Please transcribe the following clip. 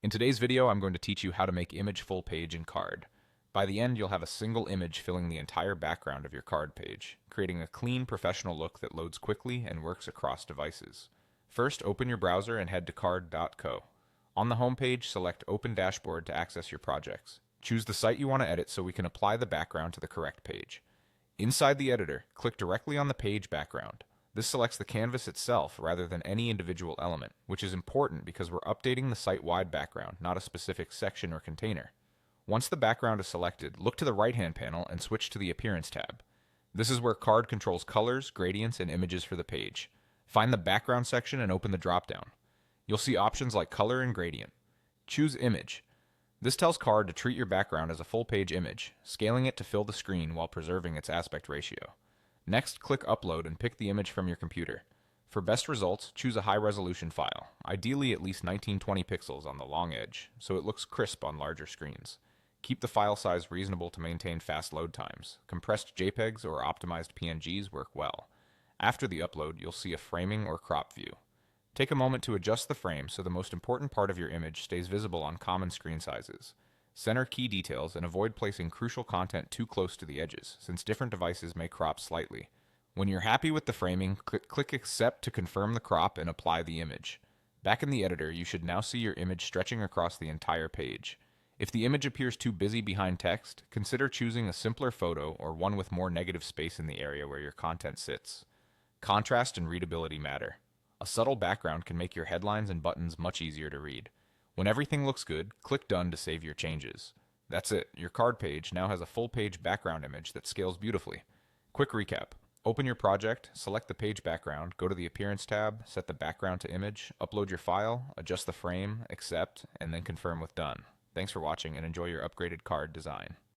In today's video, I'm going to teach you how to make image full page in Card. By the end, you'll have a single image filling the entire background of your Card page, creating a clean, professional look that loads quickly and works across devices. First, open your browser and head to card.co. On the home page, select Open Dashboard to access your projects. Choose the site you want to edit so we can apply the background to the correct page. Inside the editor, click directly on the page background. This selects the canvas itself rather than any individual element, which is important because we're updating the site-wide background, not a specific section or container. Once the background is selected, look to the right-hand panel and switch to the Appearance tab. This is where Card controls colors, gradients, and images for the page. Find the Background section and open the drop-down. You'll see options like color and gradient. Choose Image. This tells Card to treat your background as a full-page image, scaling it to fill the screen while preserving its aspect ratio. Next, click Upload and pick the image from your computer. For best results, choose a high-resolution file, ideally at least 1920 pixels on the long edge, so it looks crisp on larger screens. Keep the file size reasonable to maintain fast load times. Compressed JPEGs or optimized PNGs work well. After the upload, you'll see a framing or crop view. Take a moment to adjust the frame so the most important part of your image stays visible on common screen sizes. Center key details and avoid placing crucial content too close to the edges, since different devices may crop slightly. When you're happy with the framing, click Accept to confirm the crop and apply the image. Back in the editor, you should now see your image stretching across the entire page. If the image appears too busy behind text, consider choosing a simpler photo or one with more negative space in the area where your content sits. Contrast and readability matter. A subtle background can make your headlines and buttons much easier to read. When everything looks good, click Done to save your changes. That's it, your Card page now has a full page background image that scales beautifully. Quick recap. Open your project, select the page background, go to the Appearance tab, set the background to image, upload your file, adjust the frame, accept, and then confirm with Done. Thanks for watching and enjoy your upgraded Card design.